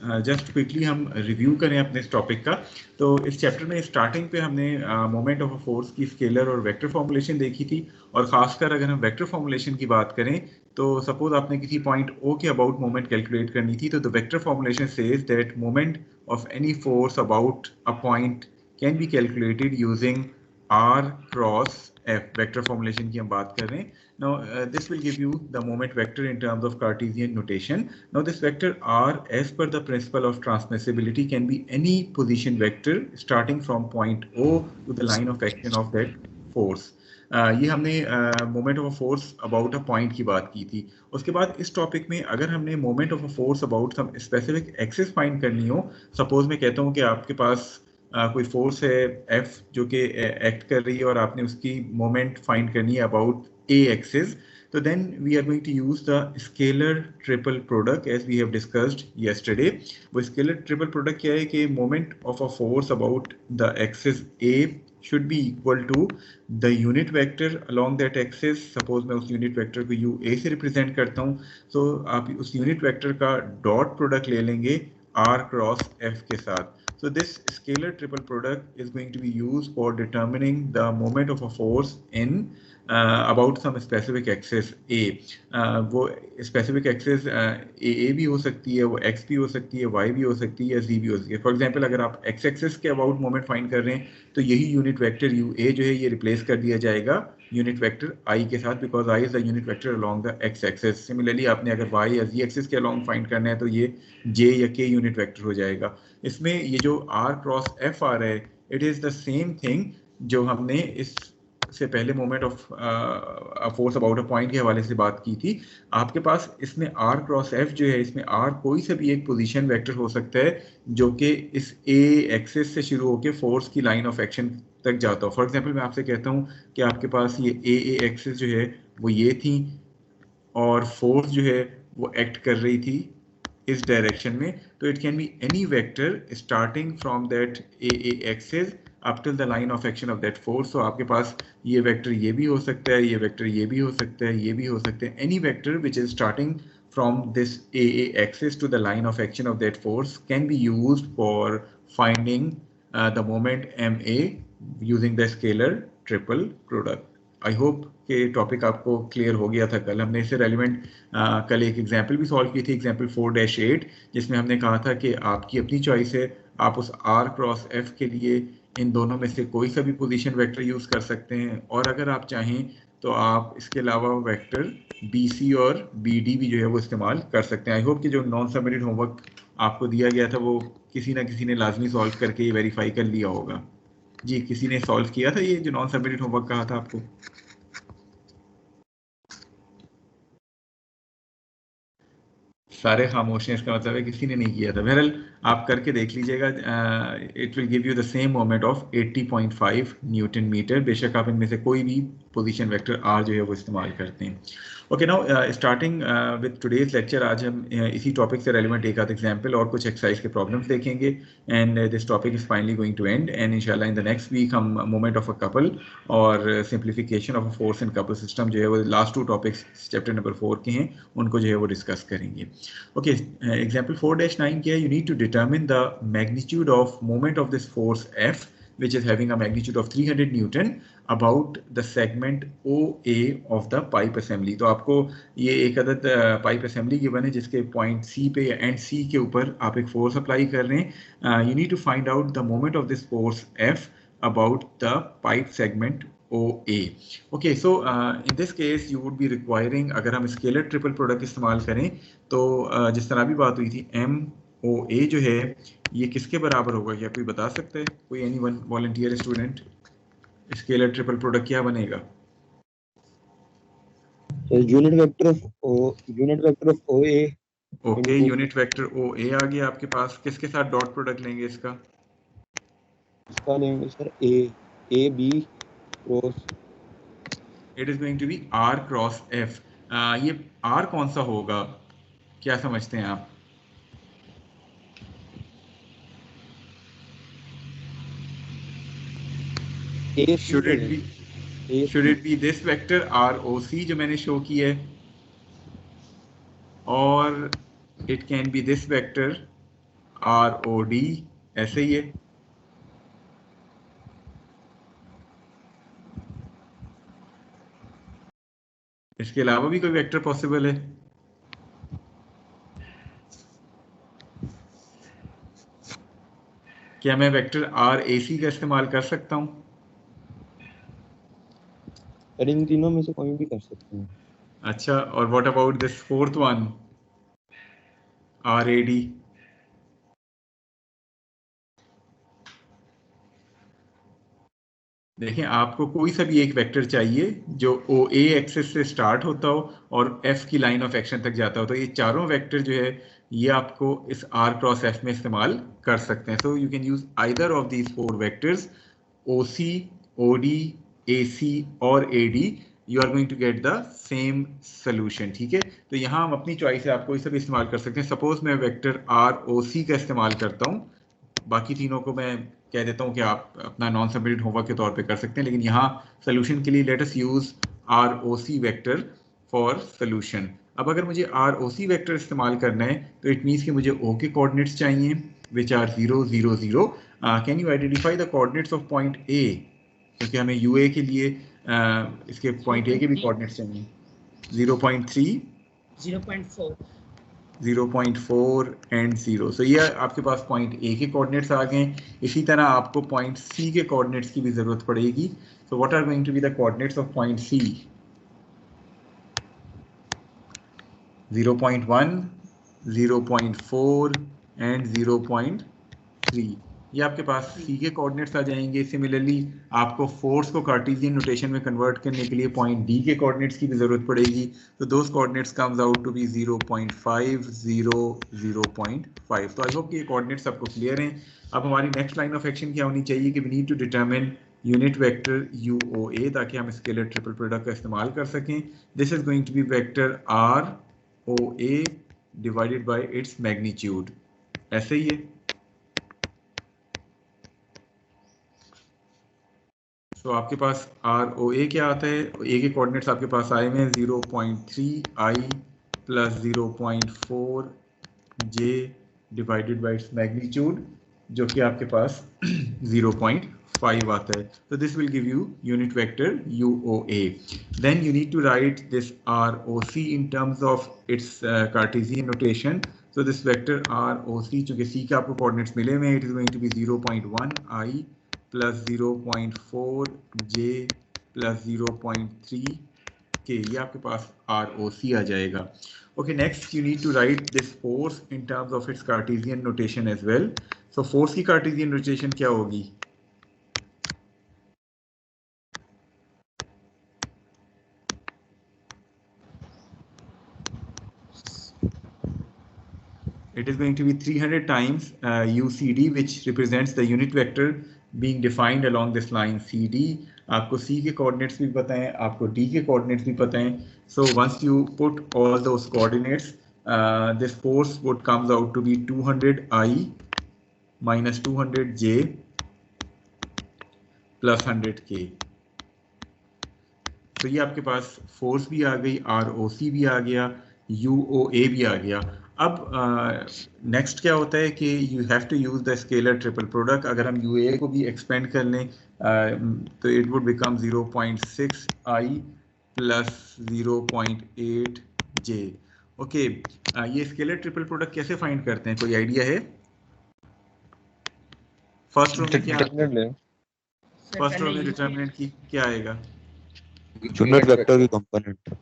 Just quickly हम review करें अपने इस टॉपिक का। तो इस चैप्टर में स्टार्टिंग पे हमने मोमेंट ऑफ अ फोर्स की स्केलर और वेक्टर फॉर्मुलेशन देखी थी, और खासकर अगर हम वेक्टर फॉर्मुलेशन की बात करें तो सपोज आपने किसी पॉइंट O के अबाउट मोमेंट कैलकुलेट करनी थी, तो the vector formulation says that moment of any force about a point can be calculated using R cross F। Vector formulation की हम बात कर रहे हैं। Now this will give you the moment vector in terms of Cartesian notation. Now this vector R, as per the principle of transmissibility, can be any position vector starting from point O to the line of action of that force. ये हमने moment of a force about a point की बात की थी। उसके बाद इस topic में अगर हमने moment of a force about some specific axis find करनी हो, सपोज मैं कहता हूँ कि आपके पास कोई फोर्स है F जो कि एक्ट कर रही है और आपने उसकी मोमेंट फाइंड करनी है about A axis, so then we are going to use the scalar triple product as we have discussed yesterday. वो scalar triple product क्या है कि moment of a force about the axis A should be equal to the unit vector along that axis. Suppose मैं उस unit vector को UA से represent करता हूँ, so आप उस unit vector का dot product ले लेंगे R cross F के साथ. So this scalar triple product is going to be used for determining the moment of a force in about some specific axis A. वो specific axis A भी हो सकती है, वो X भी हो सकती है, Y भी हो सकती है, या Z भी हो सकती है। For example, अगर आप X axis के about moment find कर रहे हैं तो यही unit vector UA जो है ये replace कर दिया जाएगा unit vector I के साथ, because I is the unit vector along the X axis. Similarly, आपने अगर Y या Z axis के along find करना है तो ये J या K unit vector हो जाएगा। इसमें ये जो R cross F आ रहा है, it is the same thing जो हमने इस से पहले moment of force about a point के हवाले से बात की थी। आपके पास इसमें R क्रॉस F जो है, इसमें R कोई से भी एक पोजीशन वेक्टर हो सकता है जो कि इस A एक्सिस से शुरू होकर फोर्स की लाइन ऑफ एक्शन तक जाता हो। फॉर एग्जांपल मैं आपसे कहता हूँ कि आपके पास ये A एक्सिस जो है वो ये थी और फोर्स जो है वो एक्ट कर रही थी इस डायरेक्शन में, तो it can be any vector starting from that A axis up till the line of action of that force. So आपके पास ये वेक्टर ये भी हो सकता है, ये वेक्टर ये भी हो सकता है, ये भी हो सकता है। Any vector which is starting from this AA axis to the line of action of that force can be used for finding the moment MA using the scalar triple product. I hope कि topic आपको clear हो गया था। कल हमने इससे relevant कल एक एग्जाम्पल भी सॉल्व की थी, एग्जाम्पल 4-8, जिसमें हमने कहा था कि आपकी अपनी चॉइस है, आप उस R क्रॉस F के लिए इन दोनों में से कोई सा भी पोजीशन वेक्टर यूज़ कर सकते हैं, और अगर आप चाहें तो आप इसके अलावा वेक्टर BC और BD भी जो है वो इस्तेमाल कर सकते हैं। आई होप कि जो नॉन सबमिटेड होमवर्क आपको दिया गया था वो किसी ना किसी ने लाजमी सॉल्व करके ये वेरीफाई कर लिया होगा। जी, किसी ने सॉल्व किया था ये जो नॉन सबमिटेड होमवर्क कहा था आपको? सारे खामोश हैं, इसका मतलब है किसी ने नहीं किया था। बहरहाल आप करके देख लीजिएगा, it will give you the same moment of 80.5 newton meter, बेशक आप इनमें से कोई भी पोजीशन वेक्टर R जो है वो इस्तेमाल करते हैं। Okay, now starting with today's lecture, आज हम इसी टॉपिक से रेलिवेंट एक आध एग्जांपल और कुछ एक्सरसाइज के प्रॉब्लम्स देखेंगे, and this topic is finally going to end, and इंशाल्लाह इन द नेक्स्ट वीक हम मोमेंट ऑफ अ कपल और simplification of a force in couple system जो है वो लास्ट 2 टॉपिक्स चैप्टर नंबर 4 के हैं, उनको जो है वो डिस्कस करेंगे। Okay, example 4-9 क्या है? You need to determine the magnitude of moment of this force F, which is having a magnitude of 300 Newton about the segment OA of the pipe assembly. तो आपको ये एक अदद पाइप असेंबली गिवन है जिसके point C पे या and C के ऊपर आप एक फोर्स अप्लाई कर रहे हैं। You need to find out the moment of this force F about the pipe segment OA. Okay, so in this case you would be requiring, अगर हम स्केलर ट्रिपल प्रोडक्ट इस्तेमाल करें तो जिस तरह भी बात हुई थी, MOA जो है ये किसके बराबर होगा? क्या कोई बता सकता है? कोई any one volunteer student? Scalar triple product क्या बनेगा? Unit vector of OA। Okay, unit vector OA आ गया आपके पास। किसके साथ डॉट प्रोडक्ट लेंगे इसका? इसका लेंगे sir AB cross, it is going to be R cross F। ये R कौन सा होगा, क्या समझते हैं आप? Should it be this vector ROC जो मैंने शो की है, और it can be this vector ROD ऐसे ही है। इसके अलावा भी कोई वेक्टर पॉसिबल है? क्या मैं वेक्टर RAC का इस्तेमाल कर सकता हूं? सर इन तीनों में से कोई भी कर सकते हैं। अच्छा, और what about this fourth one, RAD? देखिए, आपको कोई सा भी एक वेक्टर चाहिए जो OA एक्सिस से स्टार्ट होता हो और F की लाइन ऑफ एक्शन तक जाता हो, तो ये चारों वेक्टर जो है ये आपको इस R क्रॉस F में इस्तेमाल कर सकते हैं। So you can use either of these four vectors, OC, OD, AC और AD, you are going to get the same solution. ठीक है, तो यहाँ हम अपनी चॉइस से आपको इस सब इस्तेमाल कर सकते हैं। सपोज मैं वेक्टर ROC का इस्तेमाल करता हूँ, बाकी तीनों को मैं कह देता हूँ कि आप अपना नॉन सबमिटेड होमवर्क के तौर पे कर सकते हैं, लेकिन यहाँ सोल्यूशन के लिए let us use ROC vector for solution. अब अगर मुझे ROC वेक्टर इस्तेमाल करना है तो इट मीन्स कि मुझे O के कोऑर्डिनेट्स चाहिए which are 0 0 0। Can you identify the coordinates of point A? क्योंकि हमें UA के लिए इसके पॉइंट A के भी कोऑर्डिनेट्स चाहिए। 0.3, 0.4, 0.4 एंड 0। सो ये आपके पास पॉइंट A के कोऑर्डिनेट्स आ गए। इसी तरह आपको पॉइंट C के कोऑर्डिनेट्स की भी जरूरत पड़ेगी। So what are going to be the coordinates of point C? 0.1, 0.4 and 0.3। ये आपके पास C के कोऑर्डिनेट्स आ जाएंगे। सिमिलरली आपको फोर्स को कार्टेशियन नोटेशन में कन्वर्ट करने के लिए पॉइंट D के कोऑर्डिनेट्स की भी जरूरत पड़ेगी। तो those coordinates comes out to be 0.5, 0, 0.5। तो आई होप कि ये कोऑर्डिनेट्स आपको क्लियर हैं। अब हमारी नेक्स्ट लाइन ऑफ एक्शन क्या होनी चाहिए कि we need to determine unit vector UOA, ताकि हम स्केलर ट्रिपल प्रोडक्ट का इस्तेमाल कर सकें। This is going to be vector ROA divided by its magnitude, ऐसे ही है। तो आपके पास ROA क्या आता है? A के कोऑर्डिनेट्स आपके पास आए हुए हैं 0.3i plus 0.4j divided by its magnitude, जो कि आपके पास 0.5 आता है। तो this will give you unit vector UOA। Then you need to write this ROC in terms of its Cartesian notation. So this vector ROC, चूंकि C के आपको कोऑर्डिनेट्स मिले हुए हैं, it is going to be 0.1i plus 0.4j plus 0.3k। ये आपके पास ROC आ जाएगा। Okay, next you need to write this force in terms of its Cartesian notation as well. So force की कार्टेशियन नोटेशन क्या होगी? It is going to be 300 times UCD, which represents the unit vector being defined along this line CD. आपको C के coordinates भी पता हैं, आपको D के coordinates भी पता हैं. So once you put all those coordinates, this force would comes out to be 200I minus 200J plus 100K. तो ये आपके पास फोर्स भी आ गई, ROC भी आ गया, UOA भी आ गया। अब नेक्स्ट क्या होता है कि you have to use the scalar triple product. अगर हम UA को भी एक्सपेंड कर लें तो it would become 0.6i plus 0.8j। Okay, ये स्केलर ट्रिपल प्रोडक्ट कैसे फाइंड करते हैं, कोई आइडिया है? फर्स्ट रो में क्या आता है? फर्स्ट रो में डिटरमिनेंट की क्या आएगा? यूनिट वेक्टर की कंपोनेंट,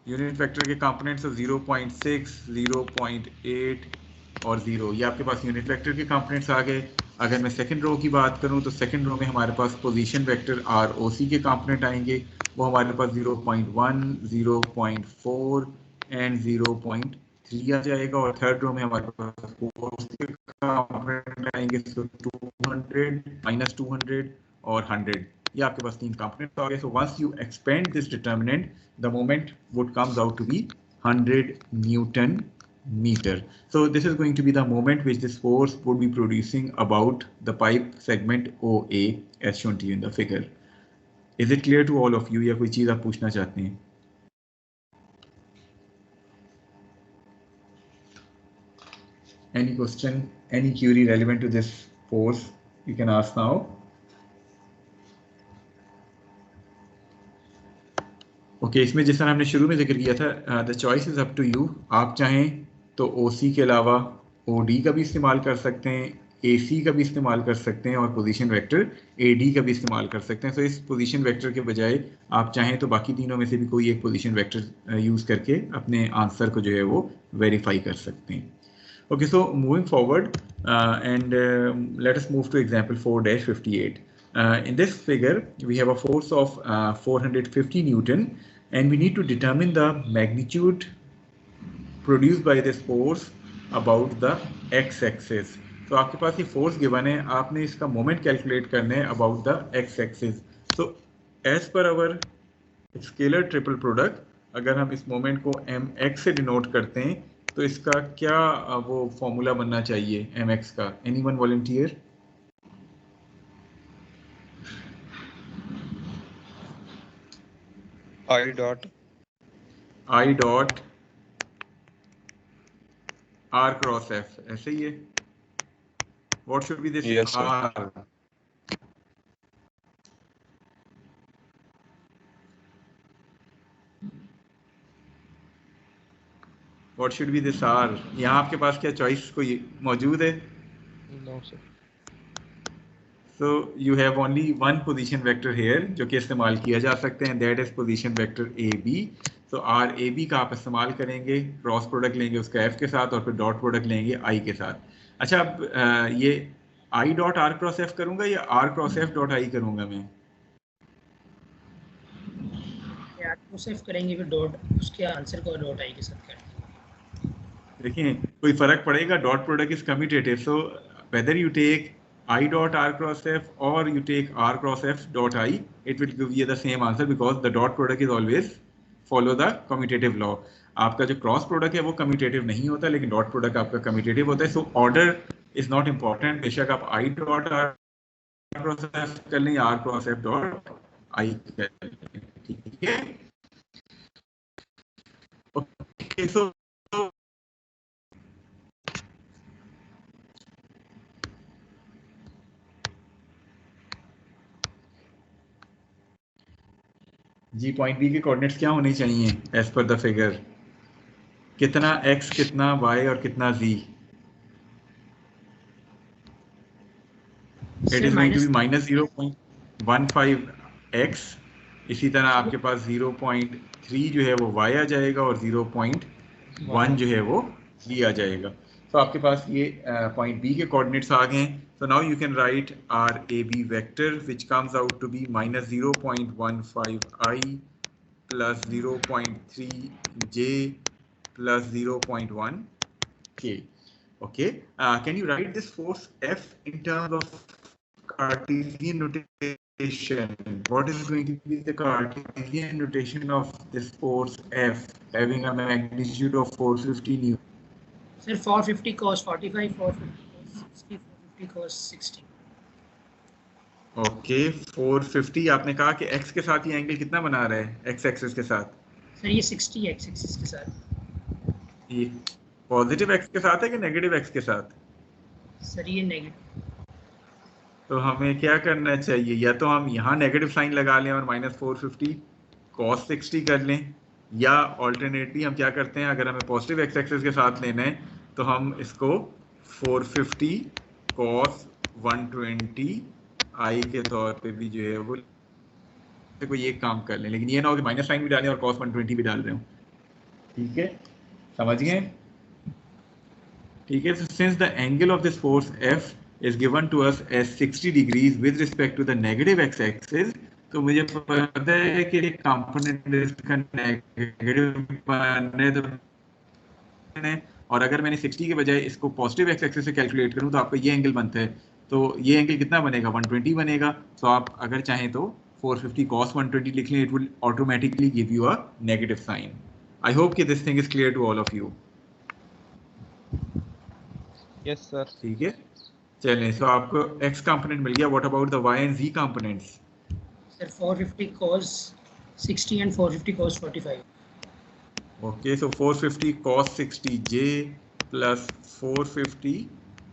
यूनिट वेक्टर के कंपोनेंट्स 0.6, 0.8 और 0, ये आपके पास यूनिट वेक्टर के कंपोनेंट्स आ गए। अगर मैं सेकंड रो की बात करूं तो सेकंड रो में हमारे पास पोजीशन वेक्टर ROC के कंपोनेंट आएंगे, वो हमारे पास 0.1, 0.4 एंड 0.3 आ जाएगा। और थर्ड रो में हमारे पास फोर्स के कंपोनेंट आएंगे, so 200 माइनस 200 और 100। ये आपके पास तीन कंपोनेंट्स आ गए। So once you expand this determinant, the moment would comes out to be 100 Newton meter. So this is going to be the moment which this force would be producing about the pipe segment OA as shown to you in the figure. Is it clear to all of you? या कोई चीज आप पूछना चाहते हैं? Any question, any query relevant to this force, you can ask now. Okay इसमें जिस तरह हमने शुरू में जिक्र किया था, the choice is up to you. आप चाहें तो ओसी के अलावा ओडी का भी इस्तेमाल कर सकते हैं, एसी का भी इस्तेमाल कर सकते हैं और पोजीशन वेक्टर एडी का भी इस्तेमाल कर सकते हैं। तो इस पोजीशन वेक्टर के बजाय आप चाहें तो बाकी तीनों में से भी कोई एक पोजीशन वेक्टर यूज़ करके अपने आंसर को जो है वो वेरीफाई कर सकते हैं। Okay, so moving forward, and let us move to example 4-58. In this figure, we have a force of 450 Newton, and we need to determine the magnitude produced by this force about the x-axis. So आपके पास ये force given है, आपने इसका moment calculate करना है about the x-axis. So as per our scalar triple product, अगर हम इस मोमेंट को mx से डिनोट करते हैं तो इसका क्या वो फॉर्मूला बनना चाहिए mx का? Anyone volunteer? I dot r cross f, ऐसे ही है। What should be this? Yes, sir. r। What should be this r? यहाँ आपके पास क्या चॉइस कोई मौजूद है? No, sir. So you have only one position vector here जो कि इस्तेमाल किया जा सकते हैं, that is position vector AB. So r AB का आप इस्तेमाल करेंगे, क्रॉस प्रोडक्ट लेंगे उसका f के साथ और फिर डॉट प्रोडक्ट लेंगे I के साथ। अच्छा, अब ये I dot r cross f करूंगा या r cross f dot I करूंगा मैं? r क्रॉस f करेंगे फिर डॉट उसके आंसर को डॉट I के साथ करेंगे। देखिए कोई फर्क पड़ेगा, dot product is commutative, so whether you take I dot r cross f or you take r cross f dot I, it will give you the same answer because the dot product is always follow the commutative law. आपका जो cross product है वो commutative नहीं होता, लेकिन dot product आपका commutative होता है। So order is not important, बेशक आप I dot r cross f कर लें या r cross f dot I कर लें, ठीक है। ओके, सो जी पॉइंट बी के कोऑर्डिनेट्स क्या होने चाहिए एज पर द फिगर? कितना x, कितना y और कितना z? It is going to be minus 0.15x। इसी तरह आपके पास 0.3 जो है वो y आ जाएगा और 0.1 जो है वो z आ जाएगा। तो आपके पास ये पॉइंट बी के कोऑर्डिनेट्स आ गए हैं। So now you can write our AB vector, which comes out to be minus 0.15I plus 0.3J plus 0.1K. Okay. Can you write this force F in terms of Cartesian notation? What is going to be the Cartesian notation of this force F having a magnitude of 450 Newton? Sir, 450 cos 45, 450 cos 60, 450 cos 60. Okay 450 आपने कहा कि x के साथ ये angle कितना बना रहा है x एक्सिस के साथ? सर ये 60 x एक्सिस के साथ। ये पॉजिटिव x के साथ है कि नेगेटिव x के साथ? सर ये नेगेटिव। तो हमें क्या करना चाहिए? या तो हम यहाँ नेगेटिव साइन लगा लें और माइनस 450 cos 60 कर लें, या ऑल्टरनेटली हम क्या करते हैं, अगर हमें पॉजिटिव x एक्सिस के साथ लेना है तो हम इसको 450 cos 120 I के तौर पे भी जो है वो कोई एक काम कर लें, लेकिन ये ना हो कि माइनस साइन भी डालें और cos 120 भी डाल रहे हो। ठीक है, समझ गए? ठीक है, so since the angle of this force F is given to us as 60 degrees with respect to the negative x-axis, तो मुझे पता है कि एक कंपोनेंट इसका नेगेटिव बनने तो, और अगर मैंने 60 के बजाय इसको पॉजिटिव एक्स एक्सिस से कैलकुलेट करूं तो आपका ये एंगल बनता है। तो ये एंगल कितना बनेगा? 120 बनेगा। तो आप अगर चाहें तो 450 cos 120 लिख लें, it will automatically give you a negative sign. I hope कि this thing is clear to all of you. Yes, sir. ठीक है, चलें। सो आपको x कंपोनेंट मिल गया। What about the y and z components? Sir 450 cos 60 and 450 cos 45. Okay, so 450 cos 60j plus 450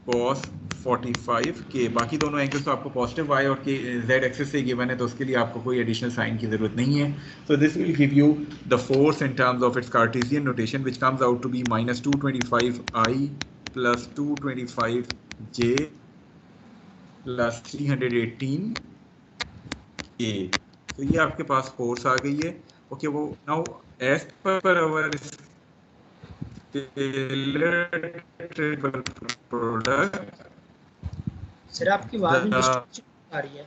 cos 45 के, बाकी दोनों angles तो आपको पॉजिटिव y और के z एक्सिस से गिवन है, तो उसके लिए आपको कोई एडिशनल साइन की जरूरत नहीं है. So this will give you the force in terms of its Cartesian notation which comes out to be -225i plus 225j plus 318k. तो ये आपके पास फोर्स आ गई है. ओके, वो now as per our triple product. Sir आपकी आवाज में distortion आ रही है.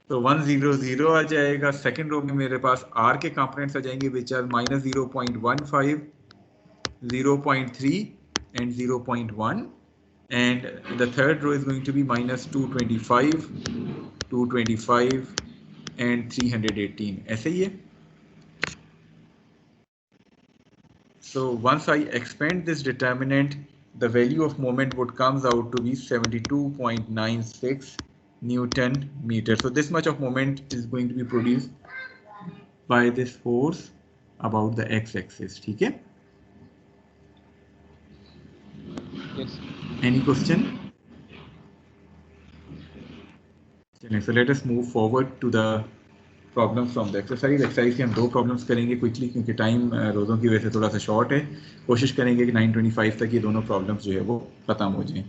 तो 100 आ जाएगा. सेकंड रो में मेरे पास r के कंपोनेंट्स आ जाएंगे which are -0.15, 0.3 and 0.1, and the third row is going to be -225, 225 and 318. ऐसे ही है. So once I expand this determinant, the value of moment would comes out to be 72.96 Newton meter. So this much of moment is going to be produced by this force about the x-axis. ठीक है? Yes. Any question? So let us move forward to the problems from the exercise. Exercise के हम 2 problems करेंगे quickly, क्योंकि time रोज़ों की वजह से थोड़ा सा शॉर्ट है. कोशिश करेंगे कि 9:25 तक ये दोनों प्रॉब्लम्स जो है वो ख़त्म हो जाएं.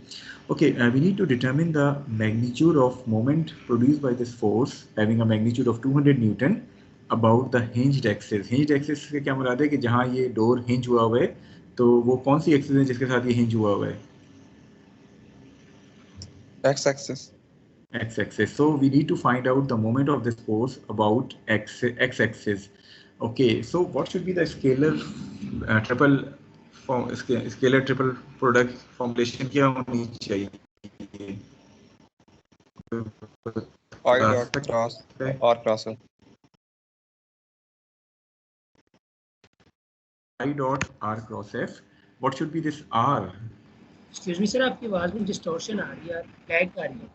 Okay, we need to determine the magnitude of moment produced by this force having a magnitude of 200 newton about the hinged axis. Hinged axis से क्या मुराद है कि जहाँ ये डोर हिंज हुआ हुआ है, तो वो कौन सी एक्सिस है जिसके साथ ये हिंज हुआ हुआ है? X axis. X-axis. So we need to find out the moment of this force about x-axis. Okay, so what should be the scalar scalar triple product formulation क्या होनी चाहिए? I dot cross R cross L. I dot R cross F. What should be this R? Excuse me sir, आपकी आवाज में distortion आ रही है, lag आ रही है.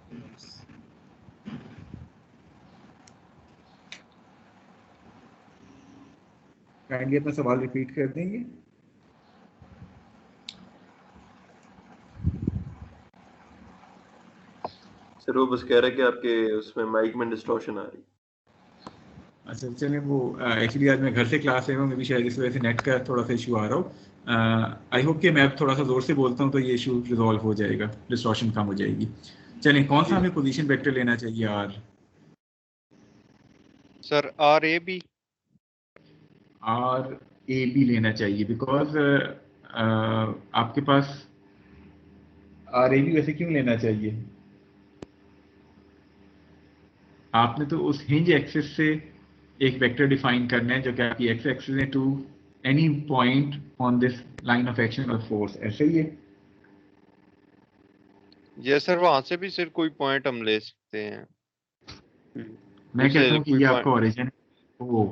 काइंडली अपना सवाल रिपीट कर देंगे. सर वो बस कह रहा है कि आपके उसमें माइक में डिस्टॉर्शन आ रही है. अच्छा चलिए, वो एक्चुअली आज मैं घर से क्लास ले रहा हूँ, मे भी शायद इस वजह से नेट का थोड़ा सा इशू आ रहा हो. आई होप कि मैं थोड़ा सा जोर से बोलता हूँ तो ये इशू रिजॉल्व हो जाएगा, डिस्टॉर्शन कम हो जाएगी. चलिए, कौन सा हमें पोजीशन वेक्टर लेना चाहिए? R. Sir R A B. R A B लेना चाहिए बिकॉज आपके पास आर ए बी वैसे क्यों लेना चाहिए? आपने तो उस हिंज एक्सिस से एक वेक्टर डिफाइन करना है जो कि आपकी एक्स एक्सिस है to any point on this line of action और फोर्स. ऐसे ही है. ये सर वहां से भी सिर्फ कोई पॉइंट हम ले सकते हैं. मैं कहता हूँ कि ये आपका ओरिजिन है वो.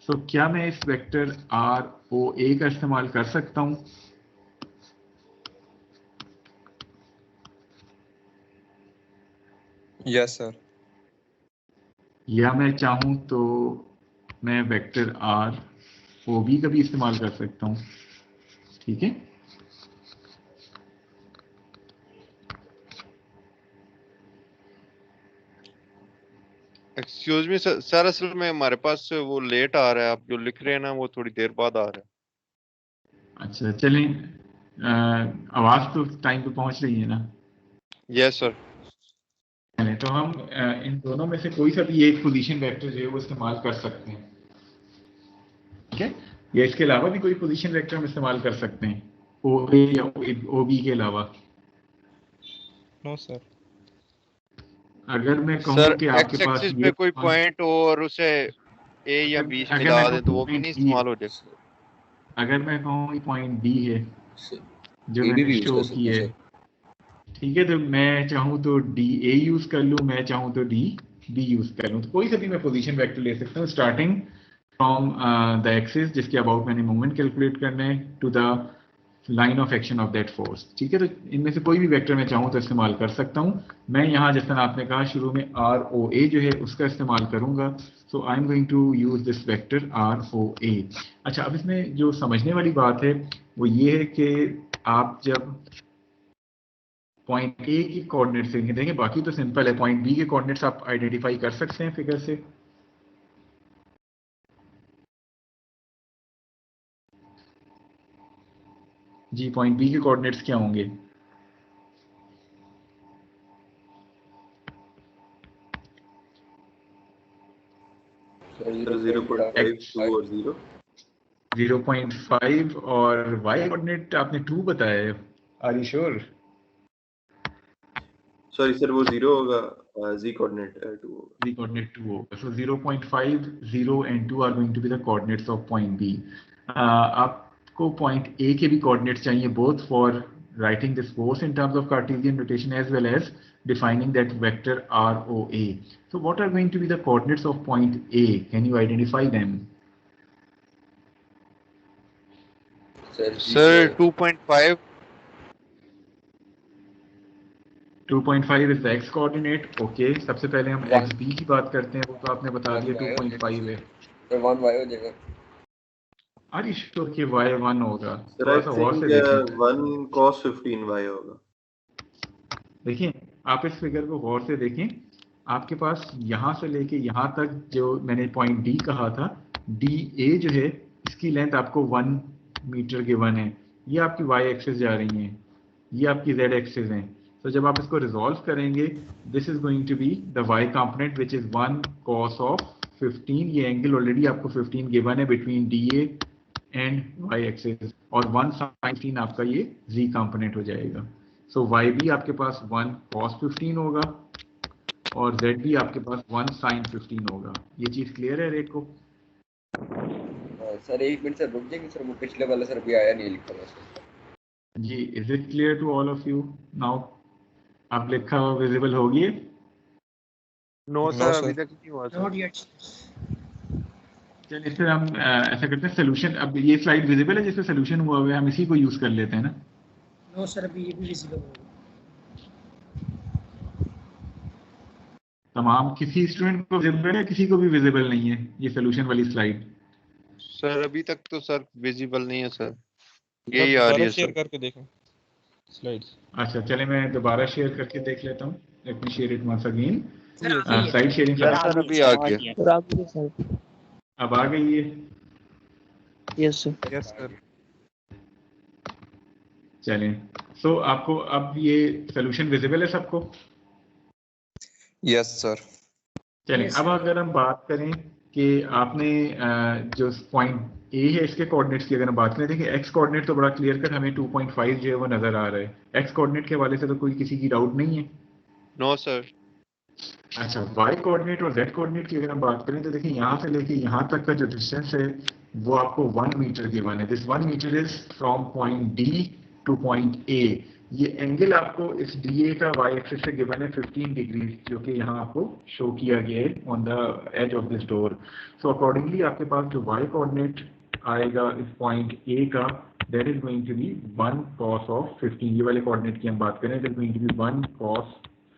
सो क्या मैं इस वेक्टर आर ओ ए का इस्तेमाल कर सकता हूँ? Yes sir. या मैं चाहूँ तो मैं वेक्टर आर ओ बी का भी इस्तेमाल कर सकता हूँ. ठीक है. एक्सक्यूज मी सर, असल में हमारे पास वो लेट आ रहा है, आप जो लिख रहे हैं ना वो थोड़ी देर बाद आ रहा है. अच्छा चलें, आवाज तो टाइम पे पहुंच रही है ना? Yes sir. तो हम इन दोनों में से कोई सा भी एक पोजीशन वेक्टर जो है वो इस्तेमाल कर सकते हैं. ठीक है. या इसके अलावा भी कोई पोजीशन वेक्टर हम इस्तेमाल कर सकते हैं ओ ए या ओ बी के अलावा? No sir. अगर मैं कहूँ सर कि आपके एक्स पास एक्सिस ये पे कोई पॉइंट हो और उसे ए या बी से अगर मिला मैं दें तो वो भी नहीं इस्तेमाल हो जाएगा. अगर मैं कहूँ ये पॉइंट बी है जो A भी मैंने use शो कर सकते की हैं है, सर. ठीक है, तो मैं चाहूँ तो डी ए यूज कर लूँ, मैं चाहूँ तो डी बी यूज कर लूँ. तो कोई सा भी मैं पोजीशन वेक्टर ले सकता हूँ स्टार्टिंग फ्रॉम द एक्सिस जिसके अबाउट मैंने मोमेंट कैलकुलेट करना है to the line of action of that force. ठीक है, तो इनमें से कोई भी वेक्टर मैं चाहूँ तो इस्तेमाल कर सकता हूँ। मैं यहाँ जैसा आपने कहा शुरू में ROA जो है उसका इस्तेमाल करूंगा। So I am going to use this vector ROA। अच्छा, अब इसमें जो समझने वाली बात है वो ये है कि आप जब पॉइंट ए की कोऑर्डिनेट्स देंगे, बाकी तो सिंपल है, पॉइंट बी के कोऑर्डिनेट्स आप आइडेंटिफाई कर सकते हैं फिगर से। जी, पॉइंट बी के कोऑर्डिनेट्स क्या होंगे? सर 0.5 2 और 0 0.5 और वाई कोऑर्डिनेट आपने 2 बताया है। Are you sure? Sorry sir वो 0 होगा, z कोऑर्डिनेट 2 होगा। z coordinate 2 होगा। So 0.5, 0 and 2 are going to be the coordinates of point B. आपको point A के भी coordinates चाहिए, both for writing this force in terms of Cartesian notation as well as defining that vector ROA. So what are going to be the coordinates of point A? Can you identify them? Sir, 2.5. 2.5 is the x coordinate. Okay, सबसे पहले हम xb की बात करते हैं, वो तो आपने बता दिया 2.5 है। तो 1 y हो जाएगा। Are you sure कि y 1 होगा? Sir I think 1 cos 15 y होगा। देखिए, आप इस फिगर को गौर से देखें। आपके पास यहाँ से लेके यहाँ तक जो मैंने पॉइंट डी कहा था, डी ए जो है इसकी लेंथ आपको 1 मीटर गिवन है। ये आपकी वाई एक्सिस जा रही है, ये आपकी जेड एक्सिस है। तो जब आप इसको रिजॉल्व करेंगे, this is going to be the Y component which is 1 cos of 15। ये एंगल ऑलरेडी आपको 15 गिवन है between D A and Y axis, और 1 sin 15 आपका ये जी कंपोनेंट हो जाएगा। सो वाई भी आपके पास 1 cos 15 होगा और z भी आपके पास 1 sin 15 होगा। ये चीज क्लियर है रेट को? सर एक मिनट सर रुक जाएंगे सर, वो पिछले वाला सर भी आया नहीं लिखा हुआ सर। जी, is it clear to all of you now? आप लिखा हुआ विजिबल होगी? नो सर, अभी तक नहीं हुआ सर। Not yet. चलिए फिर हम ऐसा करते हैं, सोल्यूशन, अब ये स्लाइड विजिबल है जिसमें सोल्यूशन हुआ हुआ है, हम इसी को यूज कर लेते हैं ना। No sir, अभी ये भी visible होगा। तमाम किसी स्टूडेंट को विजिबल है, किसी को भी विजिबल नहीं है ये सोल्यूशन वाली स्लाइड? सर अभी तक तो सर विजिबल नहीं है सर, यही आ रही है शेयर सर। करके देखें स्लाइड्स। अच्छा, चले मैं दोबारा शेयर करके देख लेता हूँ। Let me share it once again. Sir slide sharing sir अभी आ गया। सर आप भी सर। अब आ गई है? Yes sir. Yes sir. चलें, सो आपको अब ये सोल्यूशन विजिबल है सबको? Yes sir. चलें, अब अगर हम बात करें कि आपने जो पॉइंट ए है इसके कोऑर्डिनेट्स की अगर हम बात करें, देखिए एक्स कोऑर्डिनेट तो बड़ा क्लियर कट हमें 2.5 जो है वो नजर आ रहा है। एक्स कोऑर्डिनेट के हवाले से तो कोई किसी की डाउट नहीं है? No sir. अच्छा, वाई कोऑर्डिनेट और जेड कोऑर्डिनेट की अगर हम बात करें तो देखिए यहाँ से लेके यहाँ तक का जो डिस्टेंस है वो आपको 1 मीटर गिवन है। This 1 metre is from point D to point A. ये एंगल आपको इस डी ए का वाई एक्सिस से गिवन है 15 डिग्री, जो कि यहाँ आपको शो किया गया है on the edge of this door. So accordingly आपके पास जो वाई कोऑर्डिनेट आएगा इस पॉइंट ए का, that is going to be 1 cos of 15। ये वाले कोऑर्डिनेट की हम बात करें, that is going to be 1 cos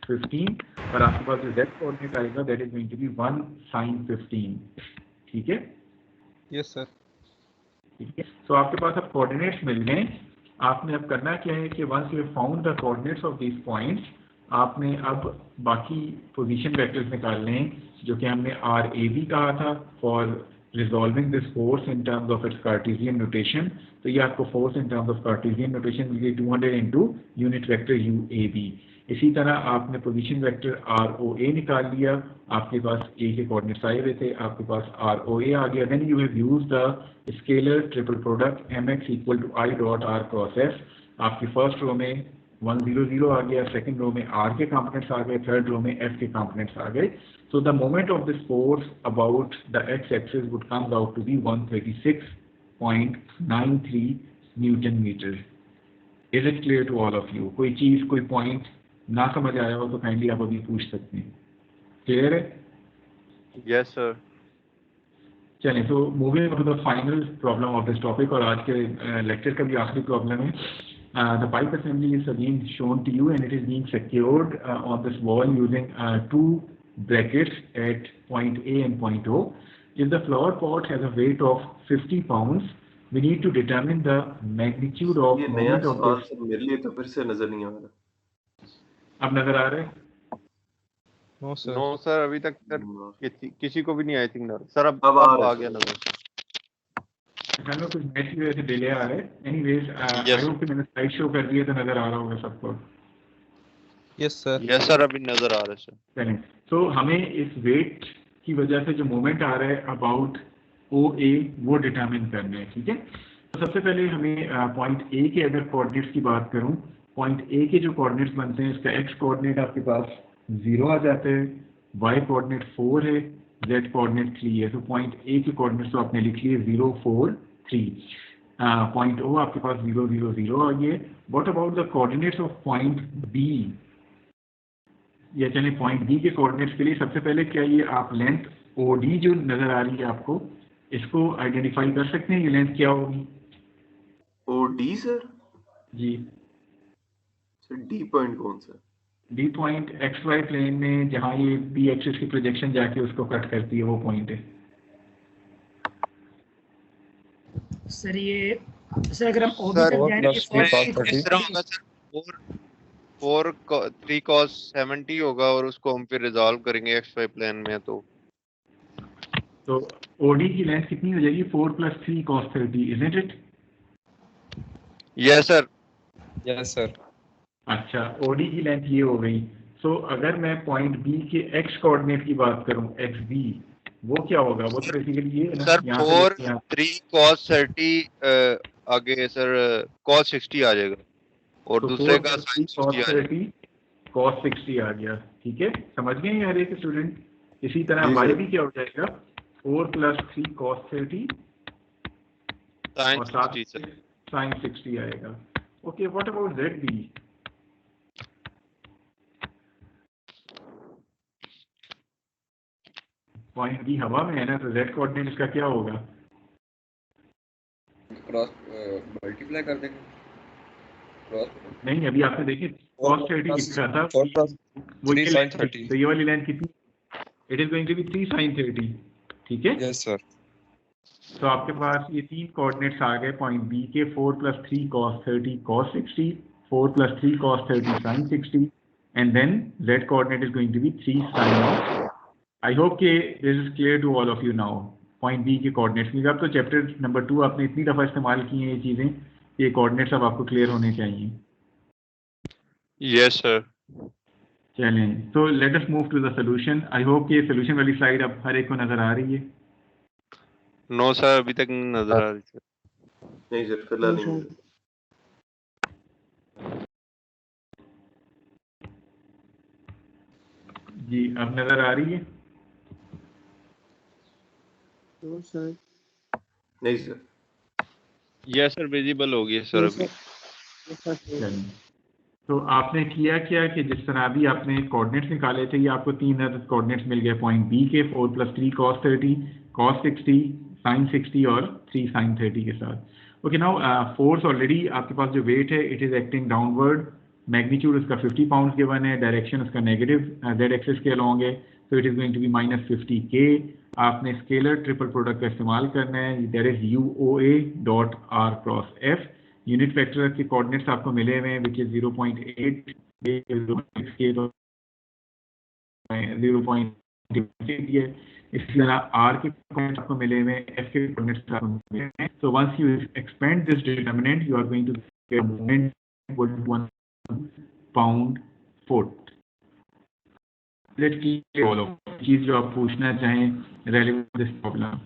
15, और आपके पास जो z कोऑर्डिनेट आएगा that is going to be 1 sin 15। ठीक है? Yes sir. ठीक है, तो आपके पास अब कोऑर्डिनेट्स मिल गए। आपने अब करना क्या है कि once you have found the coordinates of these points, आपने अब बाकी पोजीशन वेक्टर्स निकालने हैं, जो कि हमने RAB कहा था for resolving this force in terms of its Cartesian notation. तो ये आपको force in terms of Cartesian notation मिल गई 200 इंटू यूनिट वेक्टर UAB। इसी तरह आपने पोजीशन वेक्टर ROA निकाल लिया, आपके पास A के कोऑर्डिनेट्स आए हुए थे, आपके पास ROA आ गया। Then you have used the scalar triple product MX equal to I dot R cross F। आपकी फर्स्ट रो में 100 आ गया, सेकंड रो में R के कंपोनेंट्स आ गए, थर्ड रो में F के कंपोनेंट्स आ गए। So the moment of this force about the X axis would comes out to be 136.93 newton metre. Is it clear to all of you? कोई चीज, कोई पॉइंट ना समझ आया हो तो काइंडली आप अभी पूछ सकते हैं। क्लियर है? Yes sir. चलें, तो moving to the final problem of this topic और आज के लेक्चर का भी आखिरी प्रॉब्लम है. The pipe assembly is again shown to you and it is being secured on this wall using two brackets at point A and point O. If the flower pot has a weight of 50 pounds, we need to determine the magnitude of ये नया moment of सवाल this. Sir मेरे लिए तो फिर से नजर नहीं आ रहा. अब नजर आ रहा है? No sir. नो सर, अभी तक सर किसी को भी नहीं आई थिंक नजर. सर अब अब आ गया नजर. हमें कुछ नेट की वजह से डिले आ रहा है. Anyways I Yes. होप कि मैंने स्लाइड शो कर दिया तो नजर आ रहा होगा सबको. Yes sir. यस सर, अभी नजर आ रहा है सर. चलें, तो हमें इस वेट की वजह से जो मोमेंट आ रहा है अबाउट ओ ए वो डिटरमिन करना है. ठीक है, तो सबसे पहले हमें पॉइंट ए के अगर कोऑर्डिनेट्स की बात करूं, पॉइंट ए के जो कोऑर्डिनेट्स बनते हैं, इसका एक्स कोऑर्डिनेट आपके पास 0 आ जाता है, वाई कोऑर्डिनेट 4 है, जेड कोऑर्डिनेट 3 है. तो पॉइंट ए के कोऑर्डिनेट्स तो आपने लिख लिए 0 4 3. पॉइंट ओ आपके पास 0 0 0 आ गया. What about the coordinates of point B? या चलिए पॉइंट बी के कोऑर्डिनेट्स के लिए सबसे पहले क्या ये आप लेंथ ओ डी जो नजर आ रही है आपको, इसको आइडेंटिफाई कर सकते हैं? ये लेंथ क्या होगी? O D sir. जी, सर डी पॉइंट कौन सा? D point X Y plane में जहाँ ये बी एक्सिस की प्रोजेक्शन जाके उसको कट करती है, वो पॉइंट है. सर ये सर अगर हम ओबी सर, तक जाएंगे इस तरह होगा सर, 4 3 cos 70 होगा और उसको हम फिर रिजॉल्व करेंगे एक्स वाई प्लेन में. तो ओडी की लेंथ कितनी हो जाएगी? 4 + 3 cos 30, isn't it? Yes sir. Yes sir. अच्छा, ओडी की लेंथ ये हो गई. सो अगर मैं पॉइंट बी के एक्स कोऑर्डिनेट की बात करूं, एक्स बी, वो क्या होगा? वो तो बेसिकली ये है ना, सर यहाँ 4 से 3 cos 30 आगे सर cos 60 आ जाएगा और तो दूसरे 4 का + sin 3 60 आ cos जाएगा. 30 cos 60 आ गया. ठीक है, समझ गए हर एक स्टूडेंट? इसी तरह जी, वाई सर. भी क्या हो जाएगा? 4 + 3 cos 30 sin और साथ 60 सर. sin 60 आएगा. Okay, what about Z B? Point B हवा में है ना, तो जेड कोऑर्डिनेट इसका क्या होगा? क्रॉस मल्टीप्लाई कर देंगे. क्रॉस नहीं, अभी आपने देखिए cos 30 कितना था? 4 + वो 3 sin 30. तो ये वाली लेंथ कितनी? It is going to be 3 sin 30. ठीक है, यस सर. तो आपके पास ये तीन कोऑर्डिनेट्स आ गए पॉइंट बी के. 4 + 3 cos 30 cos 60, 4 + 3 cos 30 sin 60, and then z coordinate is going to be 3 sin of. I hope कि this is clear to all of you now. Point B के coordinates में अब तो चैप्टर नंबर 2 आपने इतनी दफ़ा इस्तेमाल की हैं ये चीज़ें, ये कोऑर्डिनेट्स अब आपको क्लियर होने चाहिए. Yes sir. चलें, तो let us move to the solution. I hope कि सोल्यूशन वाली स्लाइड अब हर एक को नज़र आ रही है. नो सर, अभी तक नहीं नजर आ रही सर. नहीं सर, फिलहाल नहीं. जी, अब नज़र आ रही है? सर. नहीं सर. यस सर, विजिबल हो गई सर अभी. चलिए, तो आपने किया क्या कि जिस तरह अभी आपने कोऑर्डिनेट्स निकाले थे, ये आपको 3 अदद कोऑर्डिनेट्स मिल गए पॉइंट बी के. 4 + 3 cos 30 cos 60 sin 60 और 3 sin 30 के साथ. ओके, नाउ फोर्स ऑलरेडी आपके पास जो वेट है, it is acting downward. Magnitude उसका 50 पाउंड्स गिवन है, डायरेक्शन उसका नेगेटिव जेड एक्सिस के अलॉन्ग है, तो it is going to be -50 K. आपने स्केलर ट्रिपल प्रोडक्ट का इस्तेमाल करना है, that is UOA dot R cross F. Unit vector के कोऑर्डिनेट्स आपको मिले हुए हैं विच इज 0.8 0.6 0.8 है. इसी तरह R के कोऑर्डिनेट्स आपको मिले हुए हैं, F के कोऑर्डिनेट्स आपको मिले हैं. So once you expand this determinant, you are going to get moment equal to 1 pound/foot. Let's keep all of चीज जो आप पूछना चाहें रेलेवेंट दिस प्रॉब्लम.